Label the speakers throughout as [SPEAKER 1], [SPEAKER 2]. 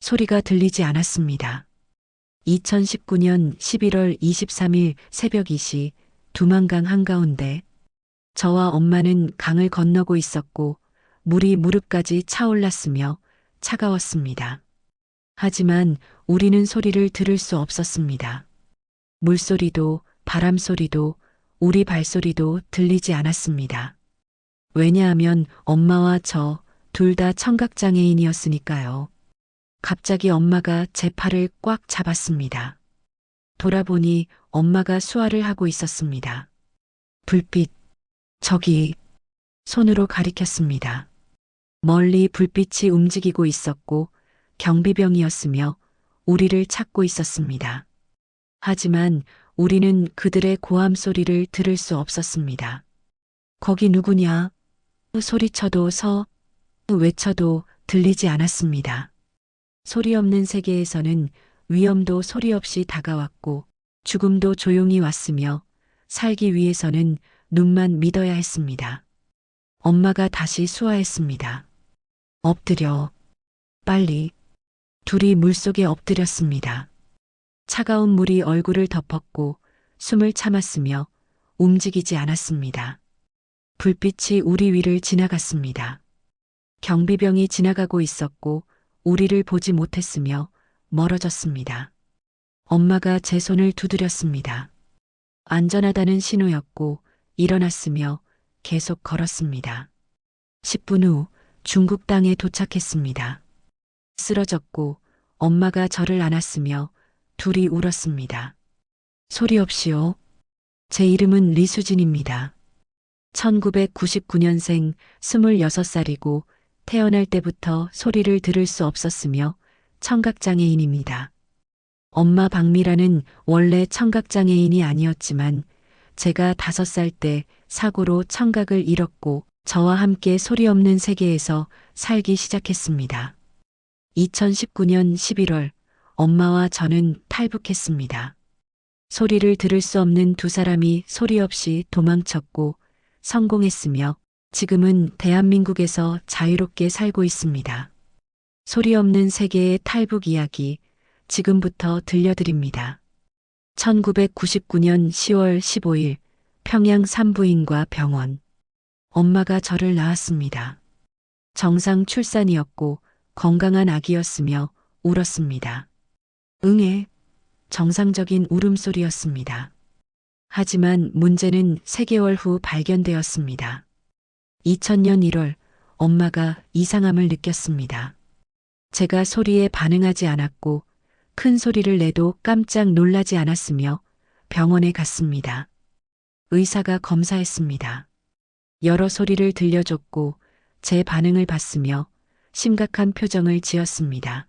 [SPEAKER 1] 소리가 들리지 않았습니다. 2019년 11월 23일 새벽 2시 두만강 한가운데 저와 엄마는 강을 건너고 있었고 물이 무릎까지 차올랐으며 차가웠습니다. 하지만 우리는 소리를 들을 수 없었습니다. 물소리도 바람소리도 우리 발소리도 들리지 않았습니다. 왜냐하면 엄마와 저 둘 다 청각장애인이었으니까요. 갑자기 엄마가 제 팔을 꽉 잡았습니다. 돌아보니 엄마가 수화를 하고 있었습니다. 불빛, 저기, 손으로 가리켰습니다. 멀리 불빛이 움직이고 있었고 경비병이었으며 우리를 찾고 있었습니다. 하지만 우리는 그들의 고함 소리를 들을 수 없었습니다. 거기 누구냐? 소리쳐도 외쳐도 들리지 않았습니다. 소리 없는 세계에서는 위험도 소리 없이 다가왔고 죽음도 조용히 왔으며 살기 위해서는 눈만 믿어야 했습니다. 엄마가 다시 수화했습니다. 엎드려. 빨리. 둘이 물속에 엎드렸습니다. 차가운 물이 얼굴을 덮었고 숨을 참았으며 움직이지 않았습니다. 불빛이 우리 위를 지나갔습니다. 경비병이 지나가고 있었고 우리를 보지 못했으며 멀어졌습니다. 엄마가 제 손을 두드렸습니다. 안전하다는 신호였고 일어났으며 계속 걸었습니다. 10분 후 중국 땅에 도착했습니다. 쓰러졌고 엄마가 저를 안았으며 둘이 울었습니다. 소리 없이요. 제 이름은 리수진입니다. 1999년생 26살이고 태어날 때부터 소리를 들을 수 없었으며 청각장애인입니다. 엄마 박미라는 원래 청각장애인이 아니었지만 제가 5살 때 사고로 청각을 잃었고 저와 함께 소리 없는 세계에서 살기 시작했습니다. 2019년 11월 엄마와 저는 탈북했습니다. 소리를 들을 수 없는 두 사람이 소리 없이 도망쳤고 성공했으며 지금은 대한민국에서 자유롭게 살고 있습니다. 소리 없는 세계의 탈북 이야기 지금부터 들려드립니다. 1999년 10월 15일 평양 산부인과 병원. 엄마가 저를 낳았습니다. 정상 출산이었고 건강한 아기였으며 울었습니다. 응애, 정상적인 울음소리였습니다. 하지만 문제는 3개월 후 발견되었습니다. 2000년 1월 엄마가 이상함을 느꼈습니다. 제가 소리에 반응하지 않았고 큰 소리를 내도 깜짝 놀라지 않았으며 병원에 갔습니다. 의사가 검사했습니다. 여러 소리를 들려줬고 제 반응을 봤으며 심각한 표정을 지었습니다.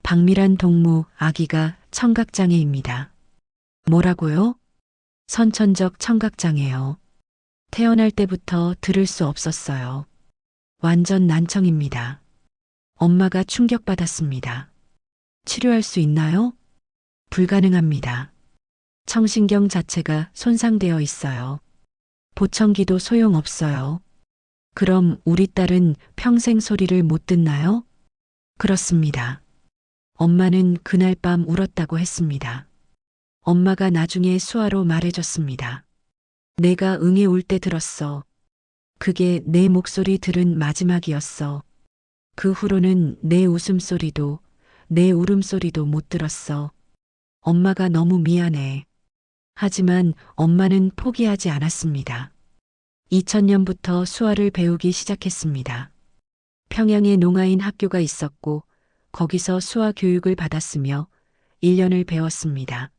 [SPEAKER 1] 박미란 동무 아기가 청각장애입니다. 뭐라고요? 선천적 청각장애요. 태어날 때부터 들을 수 없었어요. 완전 난청입니다. 엄마가 충격받았습니다. 치료할 수 있나요? 불가능합니다. 청신경 자체가 손상되어 있어요. 보청기도 소용없어요. 그럼 우리 딸은 평생 소리를 못 듣나요? 그렇습니다. 엄마는 그날 밤 울었다고 했습니다. 엄마가 나중에 수화로 말해줬습니다. 내가 응애 울 때 들었어. 그게 내 목소리 들은 마지막이었어. 그 후로는 내 웃음소리도 내 울음소리도 못 들었어. 엄마가 너무 미안해. 하지만 엄마는 포기하지 않았습니다. 2000년부터 수화를 배우기 시작했습니다. 평양에 농아인 학교가 있었고 거기서 수화 교육을 받았으며 1년을 배웠습니다.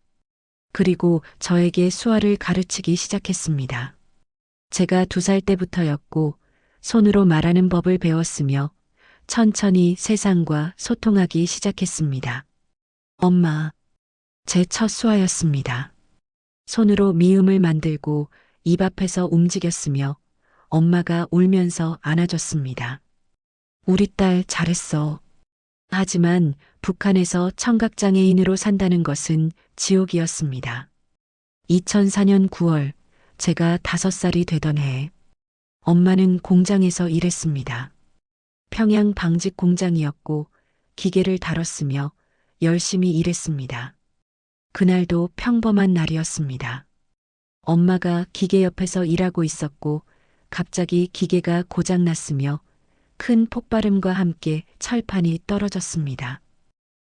[SPEAKER 1] 그리고 저에게 수화를 가르치기 시작했습니다. 제가 2살 때부터였고 손으로 말하는 법을 배웠으며 천천히 세상과 소통하기 시작했습니다. 엄마, 제 첫 수화였습니다. 손으로 미음을 만들고 입 앞에서 움직였으며 엄마가 울면서 안아줬습니다. 우리 딸 잘했어. 하지만 북한에서 청각장애인으로 산다는 것은 지옥이었습니다. 2004년 9월 제가 5살이 되던 해 엄마는 공장에서 일했습니다. 평양 방직 공장이었고 기계를 다뤘으며 열심히 일했습니다. 그날도 평범한 날이었습니다. 엄마가 기계 옆에서 일하고 있었고 갑자기 기계가 고장났으며 큰 폭발음과 함께 철판이 떨어졌습니다.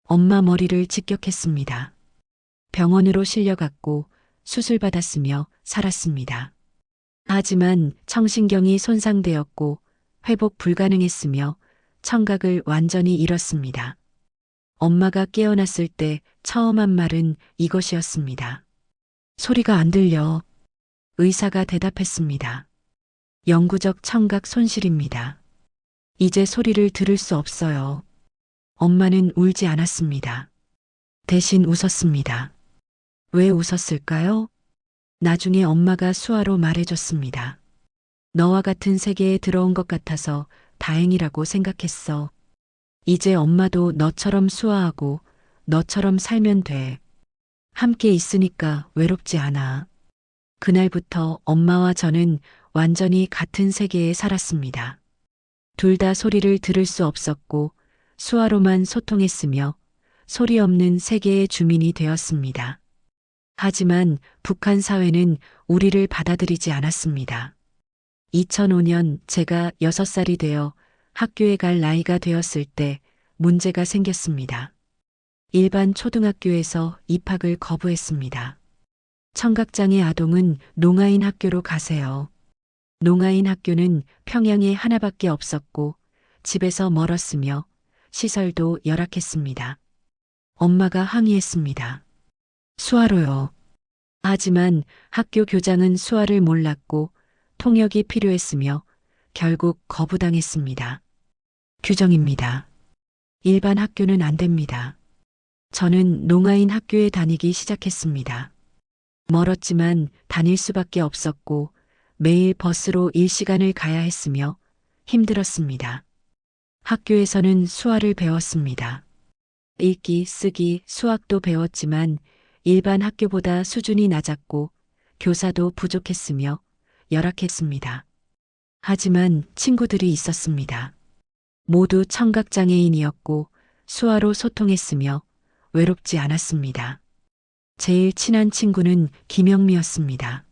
[SPEAKER 1] 엄마 머리를 직격했습니다. 병원으로 실려갔고 수술받았으며 살았습니다. 하지만 청신경이 손상되었고 회복 불가능했으며 청각을 완전히 잃었습니다. 엄마가 깨어났을 때 처음 한 말은 이것이었습니다. 소리가 안 들려. 의사가 대답했습니다. 영구적 청각 손실입니다. 이제 소리를 들을 수 없어요. 엄마는 울지 않았습니다. 대신 웃었습니다. 왜 웃었을까요? 나중에 엄마가 수아로 말해줬습니다. 너와 같은 세계에 들어온 것 같아서 다행이라고 생각했어. 이제 엄마도 너처럼 수아하고 너처럼 살면 돼. 함께 있으니까 외롭지 않아. 그날부터 엄마와 저는 완전히 같은 세계에 살았습니다. 둘 다 소리를 들을 수 없었고 수아로만 소통했으며 소리 없는 세계의 주민이 되었습니다. 하지만 북한 사회는 우리를 받아들이지 않았습니다. 2005년 제가 6살이 되어 학교에 갈 나이가 되었을 때 문제가 생겼습니다. 일반 초등학교에서 입학을 거부했습니다. 청각장애 아동은 농아인 학교로 가세요. 농아인 학교는 평양에 하나밖에 없었고 집에서 멀었으며 시설도 열악했습니다. 엄마가 항의했습니다. 수아로요. 하지만 학교 교장은 수아를 몰랐고 통역이 필요했으며 결국 거부당했습니다. 규정입니다. 일반 학교는 안 됩니다. 저는 농아인 학교에 다니기 시작했습니다. 멀었지만 다닐 수밖에 없었고 매일 버스로 1시간을 가야 했으며 힘들었습니다. 학교에서는 수아를 배웠습니다. 읽기, 쓰기, 수학도 배웠지만 일반 학교보다 수준이 낮았고 교사도 부족했으며 열악했습니다. 하지만 친구들이 있었습니다. 모두 청각장애인이었고 수아로 소통했으며 외롭지 않았습니다. 제일 친한 친구는 김영미였습니다.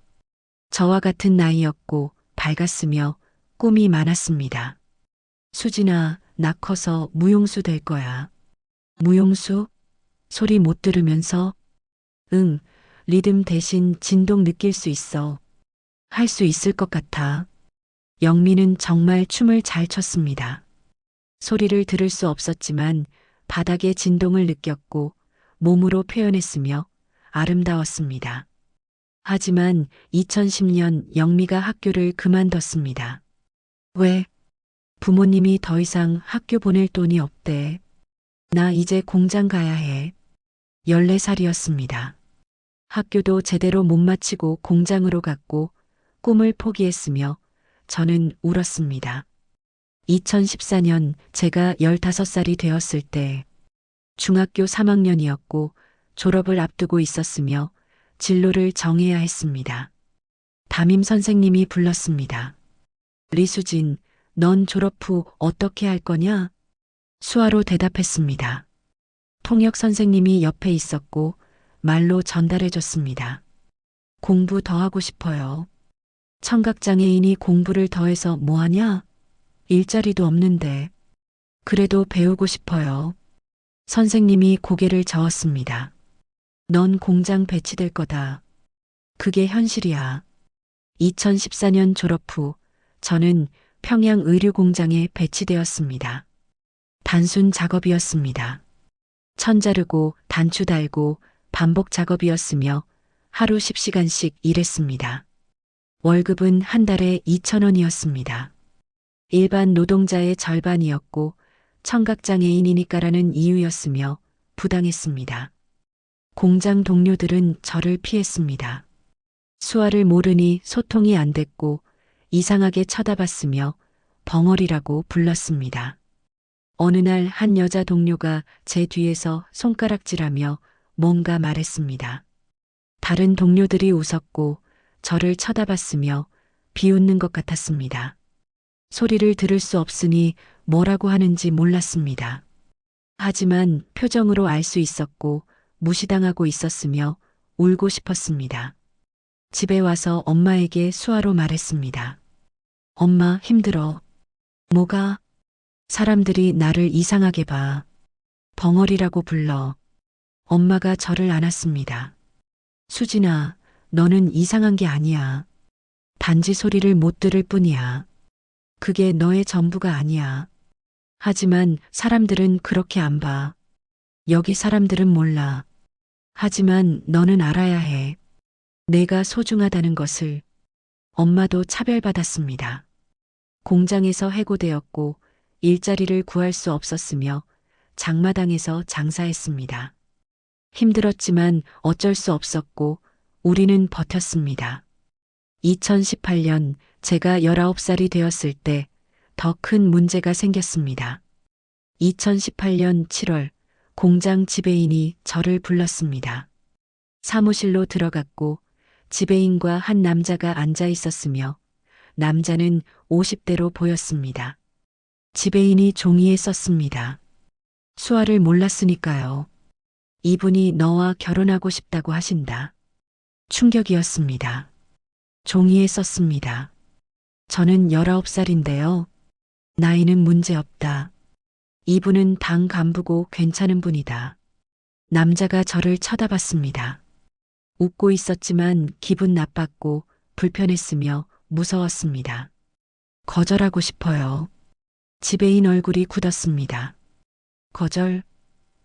[SPEAKER 1] 저와 같은 나이였고 밝았으며 꿈이 많았습니다. 수진아, 나 커서 무용수 될 거야. 무용수? 소리 못 들으면서? 응, 리듬 대신 진동 느낄 수 있어. 할 수 있을 것 같아. 영미는 정말 춤을 잘 췄습니다. 소리를 들을 수 없었지만 바닥의 진동을 느꼈고 몸으로 표현했으며 아름다웠습니다. 하지만 2010년 영미가 학교를 그만뒀습니다. 왜? 부모님이 더 이상 학교 보낼 돈이 없대. 나 이제 공장 가야 해. 14살이었습니다. 학교도 제대로 못 마치고 공장으로 갔고 꿈을 포기했으며 저는 울었습니다. 2014년 제가 15살이 되었을 때 중학교 3학년이었고 졸업을 앞두고 있었으며 진로를 정해야 했습니다. 담임 선생님이 불렀습니다. 리수진, 넌 졸업 후 어떻게 할 거냐? 수아로 대답했습니다. 통역 선생님이 옆에 있었고 말로 전달해 줬습니다. 공부 더 하고 싶어요. 청각장애인이 공부를 더 해서 뭐 하냐? 일자리도 없는데. 그래도 배우고 싶어요. 선생님이 고개를 저었습니다. 넌 공장 배치될 거다. 그게 현실이야. 2014년 졸업 후 저는 평양 의류공장에 배치되었습니다. 단순 작업이었습니다. 천 자르고 단추 달고 반복 작업이었으며 하루 10시간씩 일했습니다. 월급은 한 달에 2,000원이었습니다. 일반 노동자의 절반이었고 청각장애인이니까라는 이유였으며 부당했습니다. 공장 동료들은 저를 피했습니다. 수아를 모르니 소통이 안 됐고 이상하게 쳐다봤으며 벙어리라고 불렀습니다. 어느 날 한 여자 동료가 제 뒤에서 손가락질하며 뭔가 말했습니다. 다른 동료들이 웃었고 저를 쳐다봤으며 비웃는 것 같았습니다. 소리를 들을 수 없으니 뭐라고 하는지 몰랐습니다. 하지만 표정으로 알 수 있었고 무시당하고 있었으며 울고 싶었습니다. 집에 와서 엄마에게 수화로 말했습니다. 엄마, 힘들어. 뭐가? 사람들이 나를 이상하게 봐. 벙어리라고 불러. 엄마가 저를 안았습니다. 수진아, 너는 이상한 게 아니야. 단지 소리를 못 들을 뿐이야. 그게 너의 전부가 아니야. 하지만 사람들은 그렇게 안 봐. 여기 사람들은 몰라. 하지만 너는 알아야 해. 내가 소중하다는 것을. 엄마도 차별받았습니다. 공장에서 해고되었고 일자리를 구할 수 없었으며 장마당에서 장사했습니다. 힘들었지만 어쩔 수 없었고 우리는 버텼습니다. 2018년 제가 19살이 되었을 때 더 큰 문제가 생겼습니다. 2018년 7월 공장 지배인이 저를 불렀습니다. 사무실로 들어갔고 지배인과 한 남자가 앉아 있었으며 남자는 50대로 보였습니다. 지배인이 종이에 썼습니다. 수아를 몰랐으니까요. 이분이 너와 결혼하고 싶다고 하신다. 충격이었습니다. 종이에 썼습니다. 저는 19살인데요. 나이는 문제없다. 이분은 당 간부고 괜찮은 분이다. 남자가 저를 쳐다봤습니다. 웃고 있었지만 기분 나빴고 불편했으며 무서웠습니다. 거절하고 싶어요. 지배인 얼굴이 굳었습니다. 거절?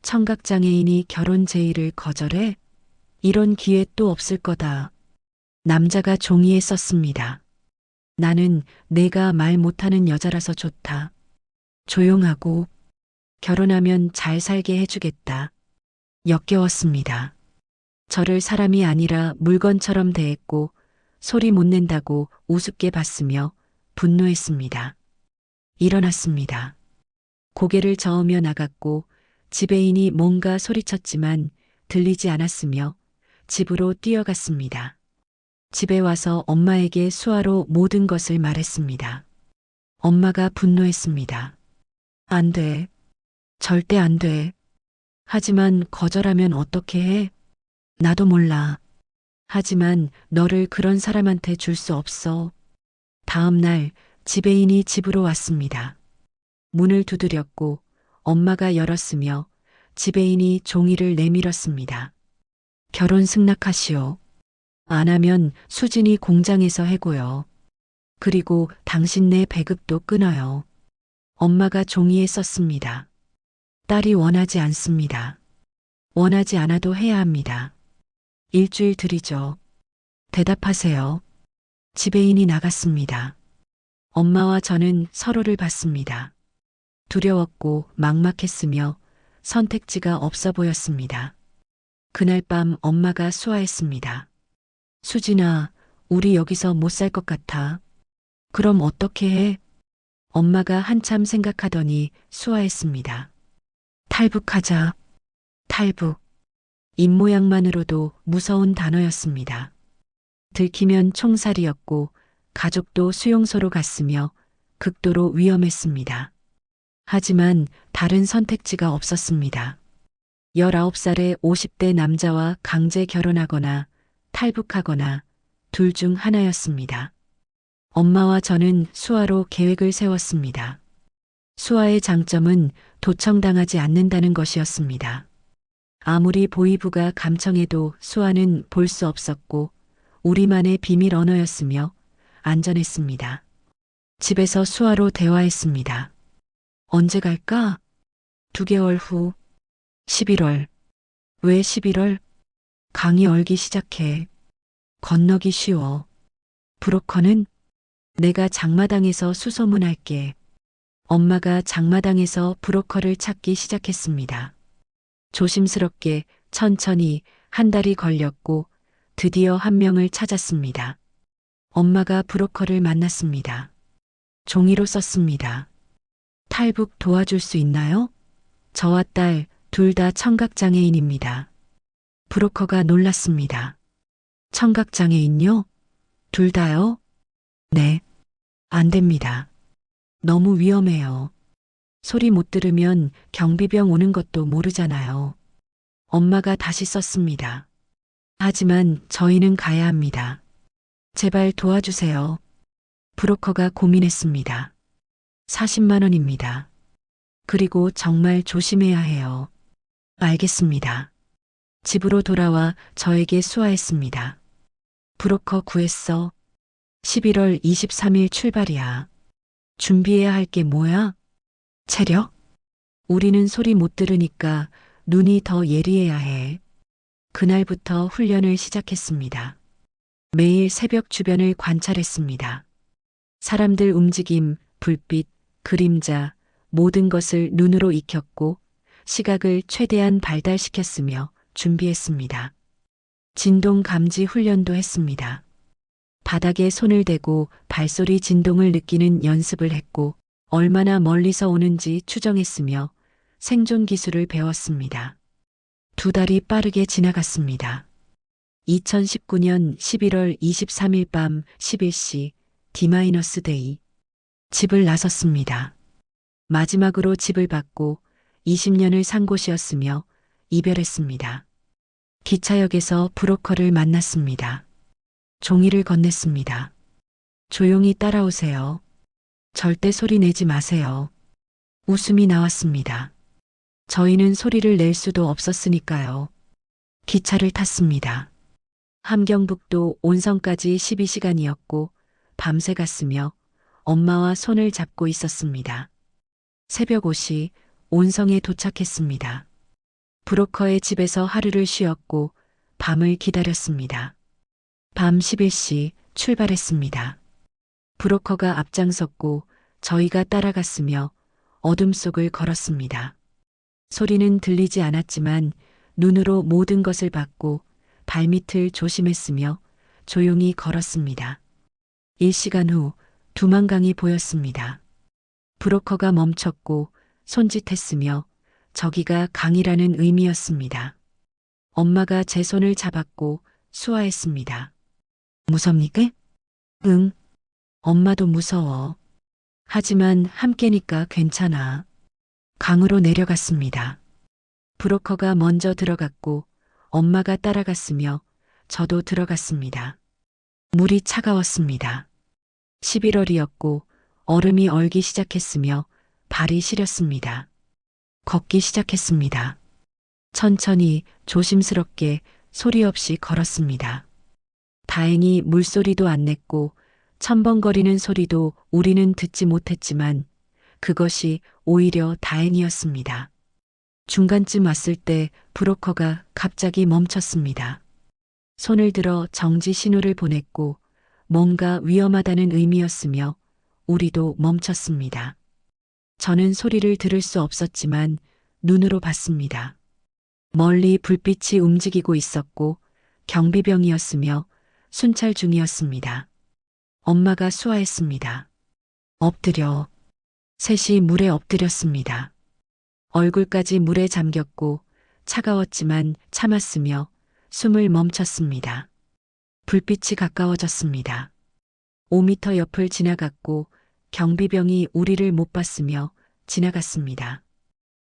[SPEAKER 1] 청각장애인이 결혼 제의를 거절해? 이런 기회 또 없을 거다. 남자가 종이에 썼습니다. 나는 내가 말 못하는 여자라서 좋다. 조용하고 결혼하면 잘 살게 해주겠다. 역겨웠습니다. 저를 사람이 아니라 물건처럼 대했고 소리 못 낸다고 우습게 봤으며 분노했습니다. 일어났습니다. 고개를 저으며 나갔고 지배인이 뭔가 소리쳤지만 들리지 않았으며 집으로 뛰어갔습니다. 집에 와서 엄마에게 수화로 모든 것을 말했습니다. 엄마가 분노했습니다. 안 돼. 절대 안 돼. 하지만 거절하면 어떻게 해? 나도 몰라. 하지만 너를 그런 사람한테 줄 수 없어. 다음 날 지배인이 집으로 왔습니다. 문을 두드렸고 엄마가 열었으며 지배인이 종이를 내밀었습니다. 결혼 승낙하시오. 안 하면 수진이 공장에서 해고요. 그리고 당신네 배급도 끊어요. 엄마가 종이에 썼습니다. 딸이 원하지 않습니다. 원하지 않아도 해야 합니다. 일주일 드리죠. 대답하세요. 지배인이 나갔습니다. 엄마와 저는 서로를 봤습니다. 두려웠고 막막했으며 선택지가 없어 보였습니다. 그날 밤 엄마가 수화했습니다. 수진아, 우리 여기서 못 살 것 같아. 그럼 어떻게 해? 엄마가 한참 생각하더니 수화했습니다. 탈북하자. 탈북. 입모양만으로도 무서운 단어였습니다. 들키면 총살이었고 가족도 수용소로 갔으며 극도로 위험했습니다. 하지만 다른 선택지가 없었습니다. 19살의 50대 남자와 강제 결혼하거나 탈북하거나 둘 중 하나였습니다. 엄마와 저는 수아로 계획을 세웠습니다. 수아의 장점은 도청당하지 않는다는 것이었습니다. 아무리 보이부가 감청해도 수아는 볼 수 없었고 우리만의 비밀 언어였으며 안전했습니다. 집에서 수아로 대화했습니다. 언제 갈까? 2개월 후. 11월. 왜 11월? 강이 얼기 시작해. 건너기 쉬워. 브로커는? 내가 장마당에서 수소문할게. 엄마가 장마당에서 브로커를 찾기 시작했습니다. 조심스럽게 천천히 한 달이 걸렸고 드디어 한 명을 찾았습니다. 엄마가 브로커를 만났습니다. 종이로 썼습니다. 탈북 도와줄 수 있나요? 저와 딸 둘 다 청각장애인입니다. 브로커가 놀랐습니다. 청각장애인요? 둘 다요? 네. 안 됩니다. 너무 위험해요. 소리 못 들으면 경비병 오는 것도 모르잖아요. 엄마가 다시 썼습니다. 하지만 저희는 가야 합니다. 제발 도와주세요. 브로커가 고민했습니다. 40만 원입니다. 그리고 정말 조심해야 해요. 알겠습니다. 집으로 돌아와 저에게 수화했습니다. 브로커 구했어. 11월 23일 출발이야. 준비해야 할 게 뭐야? 체력? 우리는 소리 못 들으니까 눈이 더 예리해야 해. 그날부터 훈련을 시작했습니다. 매일 새벽 주변을 관찰했습니다. 사람들 움직임, 불빛, 그림자, 모든 것을 눈으로 익혔고 시각을 최대한 발달시켰으며 준비했습니다. 진동 감지 훈련도 했습니다. 바닥에 손을 대고 발소리 진동을 느끼는 연습을 했고 얼마나 멀리서 오는지 추정했으며 생존 기술을 배웠습니다. 2달이 빠르게 지나갔습니다. 2019년 11월 23일 밤 11시 D-데이. 집을 나섰습니다. 마지막으로 집을 받고 20년을 산 곳이었으며 이별했습니다. 기차역에서 브로커를 만났습니다. 종이를 건넸습니다. 조용히 따라오세요. 절대 소리 내지 마세요. 웃음이 나왔습니다. 저희는 소리를 낼 수도 없었으니까요. 기차를 탔습니다. 함경북도 온성까지 12시간이었고 밤새 갔으며 엄마와 손을 잡고 있었습니다. 새벽 5시 온성에 도착했습니다. 브로커의 집에서 하루를 쉬었고 밤을 기다렸습니다. 밤 11시 출발했습니다. 브로커가 앞장섰고 저희가 따라갔으며 어둠 속을 걸었습니다. 소리는 들리지 않았지만 눈으로 모든 것을 봤고 발밑을 조심했으며 조용히 걸었습니다. 1시간 후 두만강이 보였습니다. 브로커가 멈췄고 손짓했으며 저기가 강이라는 의미였습니다. 엄마가 제 손을 잡았고 수화했습니다. 무섭니까? 응. 엄마도 무서워. 하지만 함께니까 괜찮아. 강으로 내려갔습니다. 브로커가 먼저 들어갔고 엄마가 따라갔으며 저도 들어갔습니다. 물이 차가웠습니다. 11월이었고 얼음이 얼기 시작했으며 발이 시렸습니다. 걷기 시작했습니다. 천천히 조심스럽게 소리 없이 걸었습니다. 다행히 물소리도 안 냈고 첨벙거리는 소리도 우리는 듣지 못했지만 그것이 오히려 다행이었습니다. 중간쯤 왔을 때 브로커가 갑자기 멈췄습니다. 손을 들어 정지 신호를 보냈고 뭔가 위험하다는 의미였으며 우리도 멈췄습니다. 저는 소리를 들을 수 없었지만 눈으로 봤습니다. 멀리 불빛이 움직이고 있었고 경비병이었으며 순찰 중이었습니다. 엄마가 수화했습니다. 엎드려. 셋이 물에 엎드렸습니다. 얼굴까지 물에 잠겼고 차가웠지만 참았으며 숨을 멈췄습니다. 불빛이 가까워졌습니다. 5미터 옆을 지나갔고 경비병이 우리를 못 봤으며 지나갔습니다.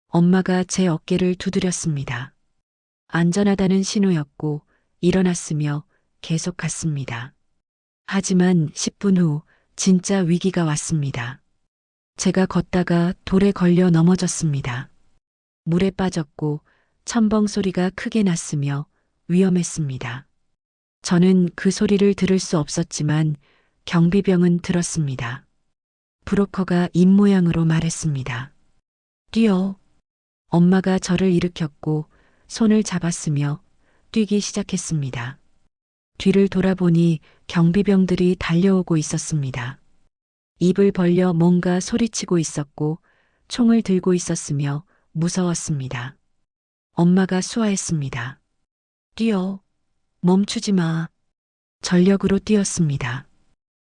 [SPEAKER 1] 엄마가 제 어깨를 두드렸습니다. 안전하다는 신호였고 일어났으며 계속 갔습니다. 하지만 10분 후 진짜 위기가 왔습니다. 제가 걷다가 돌에 걸려 넘어졌습니다. 물에 빠졌고 첨벙 소리가 크게 났으며 위험했습니다. 저는 그 소리를 들을 수 없었지만 경비병은 들었습니다. 브로커가 입모양으로 말했습니다. 뛰어. 엄마가 저를 일으켰고 손을 잡았으며 뛰기 시작했습니다. 뒤를 돌아보니 경비병들이 달려오고 있었습니다. 입을 벌려 뭔가 소리치고 있었고 총을 들고 있었으며 무서웠습니다. 엄마가 수화했습니다. 뛰어. 멈추지 마. 전력으로 뛰었습니다.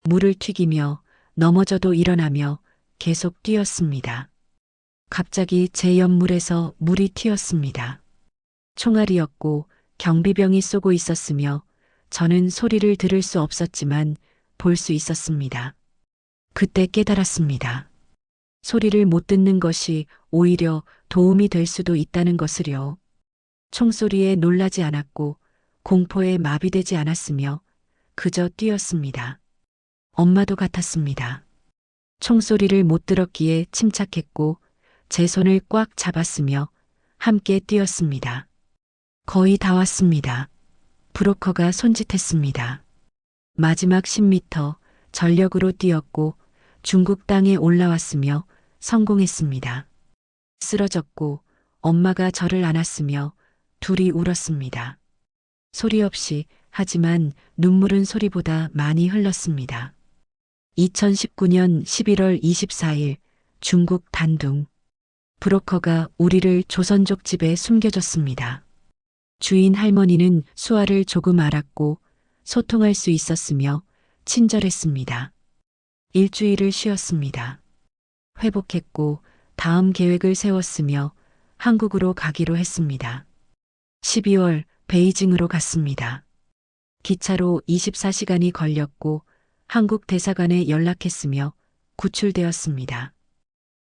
[SPEAKER 1] 물을 튀기며 넘어져도 일어나며 계속 뛰었습니다. 갑자기 제 옆물에서 물이 튀었습니다. 총알이었고 경비병이 쏘고 있었으며 저는 소리를 들을 수 없었지만 볼 수 있었습니다. 그때 깨달았습니다. 소리를 못 듣는 것이 오히려 도움이 될 수도 있다는 것을요. 총소리에 놀라지 않았고 공포에 마비되지 않았으며 그저 뛰었습니다. 엄마도 같았습니다. 총소리를 못 들었기에 침착했고 제 손을 꽉 잡았으며 함께 뛰었습니다. 거의 다 왔습니다. 브로커가 손짓했습니다. 마지막 10m 전력으로 뛰었고 중국 땅에 올라왔으며 성공했습니다. 쓰러졌고 엄마가 저를 안았으며 둘이 울었습니다. 소리 없이 하지만 눈물은 소리보다 많이 흘렀습니다. 2019년 11월 24일 중국 단둥. 브로커가 우리를 조선족 집에 숨겨줬습니다. 주인 할머니는 수화를 조금 알았고 소통할 수 있었으며 친절했습니다. 일주일을 쉬었습니다. 회복했고 다음 계획을 세웠으며 한국으로 가기로 했습니다. 12월 베이징으로 갔습니다. 기차로 24시간이 걸렸고 한국 대사관에 연락했으며 구출되었습니다.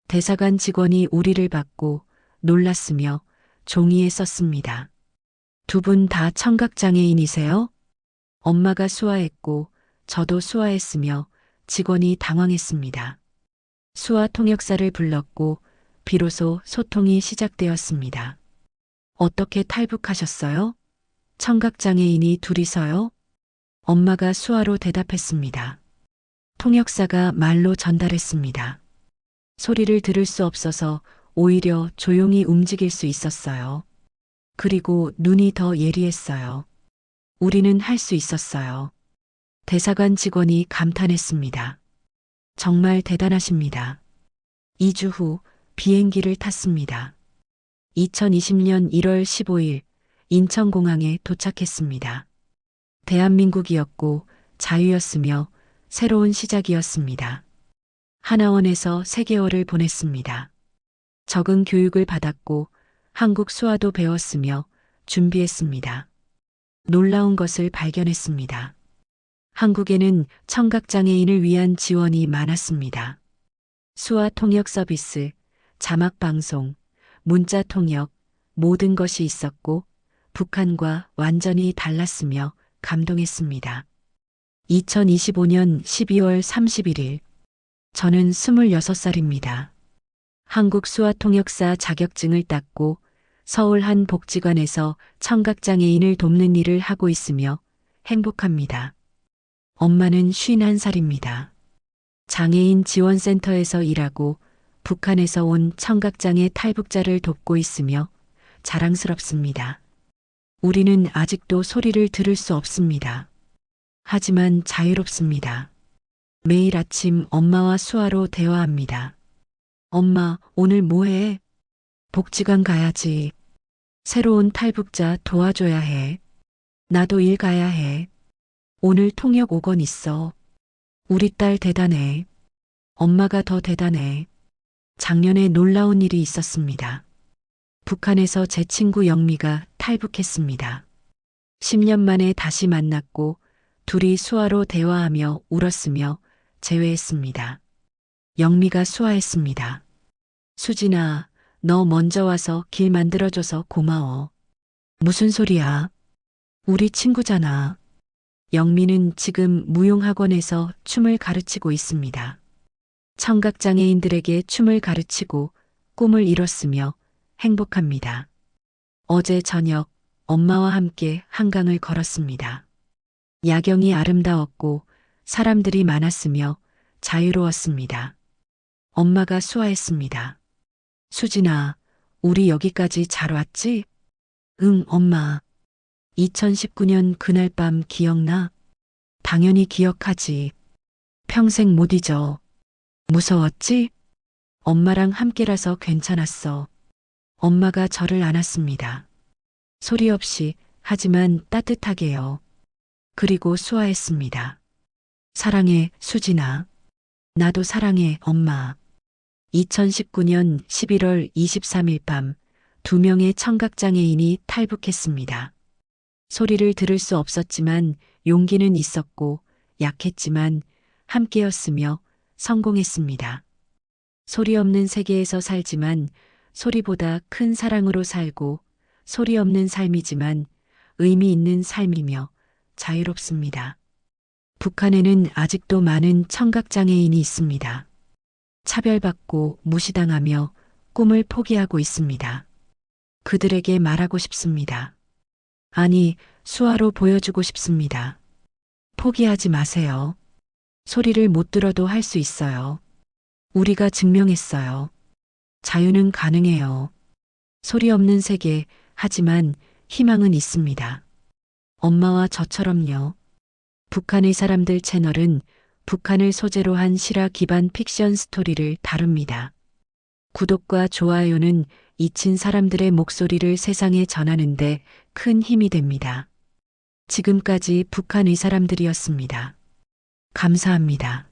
[SPEAKER 1] 대사관 직원이 우리를 받고 놀랐으며 종이에 썼습니다. 두 분 다 청각장애인이세요? 엄마가 수화했고 저도 수화했으며 직원이 당황했습니다. 수화 통역사를 불렀고 비로소 소통이 시작되었습니다. 어떻게 탈북하셨어요? 청각장애인이 둘이서요? 엄마가 수화로 대답했습니다. 통역사가 말로 전달했습니다. 소리를 들을 수 없어서 오히려 조용히 움직일 수 있었어요. 그리고 눈이 더 예리했어요. 우리는 할 수 있었어요. 대사관 직원이 감탄했습니다. 정말 대단하십니다. 2주 후 비행기를 탔습니다. 2020년 1월 15일 인천공항에 도착했습니다. 대한민국이었고 자유였으며 새로운 시작이었습니다. 하나원에서 3개월을 보냈습니다. 적응 교육을 받았고 한국 수화도 배웠으며 준비했습니다. 놀라운 것을 발견했습니다. 한국에는 청각장애인을 위한 지원이 많았습니다. 수화 통역 서비스, 자막 방송, 문자 통역, 모든 것이 있었고 북한과 완전히 달랐으며 감동했습니다. 2025년 12월 31일 저는 26살입니다. 한국 수화 통역사 자격증을 땄고 서울 한 복지관에서 청각장애인을 돕는 일을 하고 있으며 행복합니다. 엄마는 51살입니다. 장애인 지원센터에서 일하고 북한에서 온 청각장애 탈북자를 돕고 있으며 자랑스럽습니다. 우리는 아직도 소리를 들을 수 없습니다. 하지만 자유롭습니다. 매일 아침 엄마와 수화로 대화합니다. 엄마, 오늘 뭐해? 복지관 가야지. 새로운 탈북자 도와줘야 해. 나도 일 가야 해. 오늘 통역 5건 있어. 우리 딸 대단해. 엄마가 더 대단해. 작년에 놀라운 일이 있었습니다. 북한에서 제 친구 영미가 탈북했습니다. 10년 만에 다시 만났고 둘이 수화로 대화하며 울었으며 재회했습니다. 영미가 수화했습니다. 수진아, 너 먼저 와서 길 만들어줘서 고마워. 무슨 소리야? 우리 친구잖아. 영미는 지금 무용학원에서 춤을 가르치고 있습니다. 청각장애인들에게 춤을 가르치고 꿈을 이뤘으며 행복합니다. 어제 저녁 엄마와 함께 한강을 걸었습니다. 야경이 아름다웠고 사람들이 많았으며 자유로웠습니다. 엄마가 수화했습니다. 수진아, 우리 여기까지 잘 왔지? 응, 엄마. 2019년 그날 밤 기억나? 당연히 기억하지. 평생 못 잊어. 무서웠지? 엄마랑 함께라서 괜찮았어. 엄마가 저를 안았습니다. 소리 없이 하지만 따뜻하게요. 그리고 수화했습니다. 사랑해, 수진아. 나도 사랑해, 엄마. 2019년 11월 23일 밤 2명의 청각장애인이 탈북했습니다. 소리를 들을 수 없었지만 용기는 있었고 약했지만 함께였으며 성공했습니다. 소리 없는 세계에서 살지만 소리보다 큰 사랑으로 살고 소리 없는 삶이지만 의미 있는 삶이며 자유롭습니다. 북한에는 아직도 많은 청각장애인이 있습니다. 차별받고 무시당하며 꿈을 포기하고 있습니다. 그들에게 말하고 싶습니다. 아니, 수화로 보여주고 싶습니다. 포기하지 마세요. 소리를 못 들어도 할 수 있어요. 우리가 증명했어요. 자유는 가능해요. 소리 없는 세계, 하지만 희망은 있습니다. 엄마와 저처럼요. 북한의 사람들 채널은 북한을 소재로 한 실화 기반 픽션 스토리를 다룹니다. 구독과 좋아요는 잊힌 사람들의 목소리를 세상에 전하는데 큰 힘이 됩니다. 지금까지 북한의 사람들이었습니다. 감사합니다.